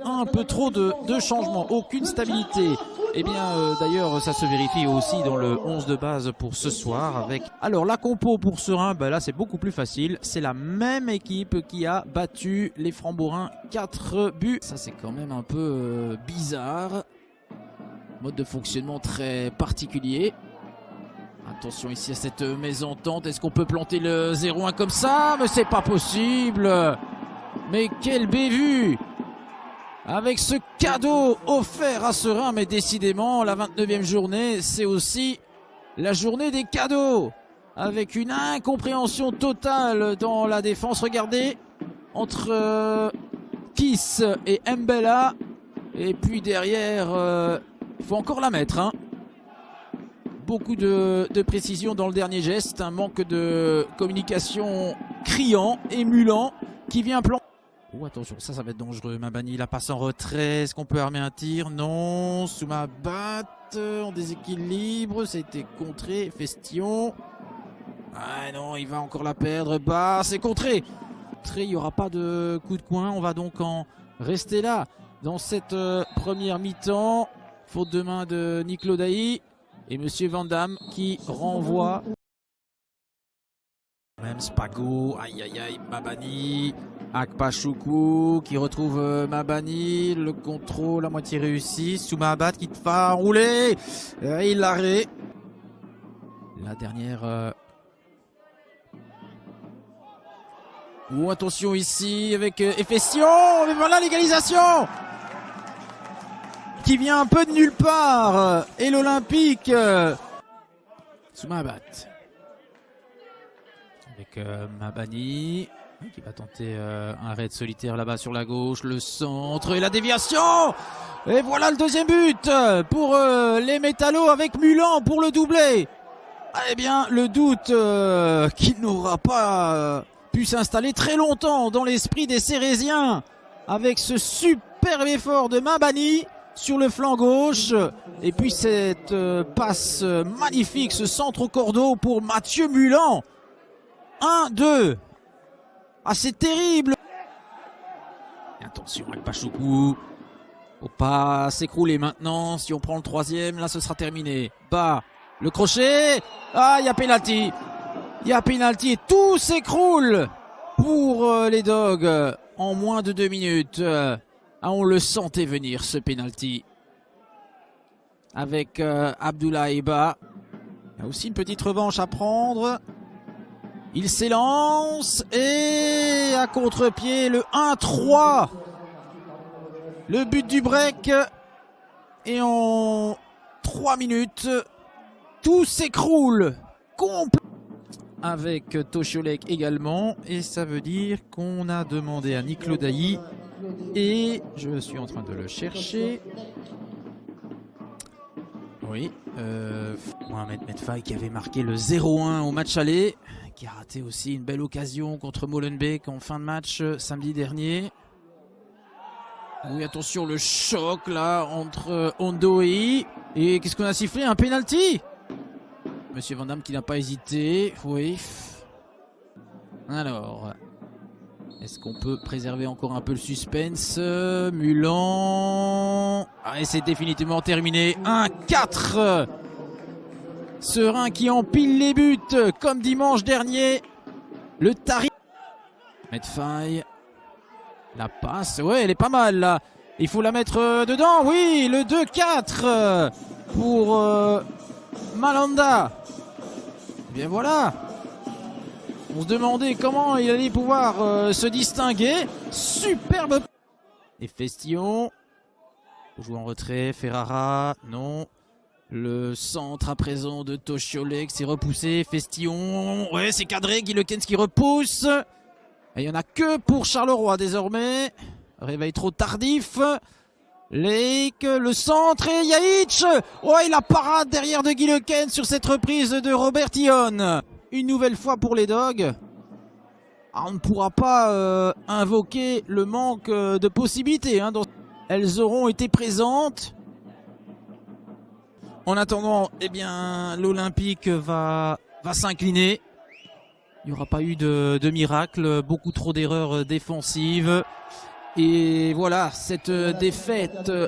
un peu trop de changements, aucune stabilité. Eh bien, d'ailleurs, ça se vérifie aussi dans le 11 de base pour ce soir. Avec alors la compo pour Seraing, ben là c'est beaucoup plus facile. C'est la même équipe qui a battu les Frambourins 4 buts. Ça c'est quand même un peu bizarre. Mode de fonctionnement très particulier. Attention ici à cette mésentente. Est-ce qu'on peut planter le 0-1 comme ça? Mais c'est pas possible. Mais quelle bévue! Avec ce cadeau offert à Seraing, mais décidément, la 29e journée, c'est aussi la journée des cadeaux. Avec une incompréhension totale dans la défense. Regardez, entre Kiss et Mbella. Et puis derrière, il faut encore la mettre. Hein. Beaucoup de précision dans le dernier geste. Un manque de communication criant, émulant, qui vient planter. Oh, attention, ça va être dangereux. Mabani, la passe en retrait. Est-ce qu'on peut armer un tir? Non. Soumabat en déséquilibre. Ça a été contré. Festion. Ah non, il va encore la perdre. Bah, c'est contré. Il n'y aura pas de coup de coin. On va donc en rester là dans cette première mi-temps. Faute de main de Nicolas Dailly. Et Monsieur Van Damme qui renvoie. Même Spago. Aïe aïe aïe. Mabani. Akpachoukou qui retrouve Mabani, le contrôle à moitié réussi, Soumabat qui va enrouler, il l'arrête. La dernière. Oh, attention ici avec Efestion, mais voilà l'égalisation qui vient un peu de nulle part. Et l'Olympique, Soumabat avec Mabani. Qui va tenter un raid solitaire là-bas sur la gauche, le centre et la déviation. Et voilà le deuxième but pour les Métallos avec Mulan pour le doublé. Eh bien, le doute qui n'aura pas pu s'installer très longtemps dans l'esprit des Cérésiens avec ce superbe effort de Mabani sur le flanc gauche. Et puis cette passe magnifique, ce centre au cordeau pour Mathieu Mulan. 1-2. Ah, c'est terrible. Et attention avec Pachoukou. Faut pas s'écrouler maintenant. Si on prend le troisième, là ce sera terminé. Bas, le crochet. Ah, il y a pénalty. Il y a pénalty et tout s'écroule pour les Dogs en moins de 2 minutes. Ah, on le sentait venir ce pénalty. Avec Abdoulaye Ba. Il y a aussi une petite revanche à prendre. Il s'élance et à contre-pied le 1-3. Le but du break. Et en 3 minutes, tout s'écroule. Avec Toshiolek également. Et ça veut dire qu'on a demandé à Nicolas Dailly. Et je suis en train de le chercher. Oui. Mohamed Medfaï qui avait marqué le 0-1 au match aller. Qui a raté aussi une belle occasion contre Molenbeek en fin de match samedi dernier. Oui, attention, le choc là entre Ondoei. Et qu'est-ce qu'on a sifflé? Un penalty. Monsieur Van Damme qui n'a pas hésité. Oui. Alors, est-ce qu'on peut préserver encore un peu le suspense? Mulan. Ah, et c'est définitivement terminé. 1-4. Seraing qui empile les buts comme dimanche dernier. Le tarif. Medfaï. La passe. Ouais, elle est pas mal là. Il faut la mettre dedans. Oui, le 2-4 pour Malanda. Et bien voilà. On se demandait comment il allait pouvoir se distinguer. Superbe. Et Festion. Pour jouer en retrait. Ferrara. Non. Le centre à présent de Toshiolek, c'est repoussé. Festion, ouais, c'est cadré. Guy Lekens qui repousse. Et il n'y en a que pour Charleroi désormais. Réveil trop tardif. Lake, le centre et Yaïch. Ouais, la parade derrière de Guy Lekens sur cette reprise de Robert Ion. Une nouvelle fois pour les Dogs. Ah, on ne pourra pas invoquer le manque de possibilités. Hein, elles auront été présentes. En attendant, eh bien, l'Olympique va s'incliner. Il n'y aura pas eu de miracle, beaucoup trop d'erreurs défensives. Et voilà, cette défaite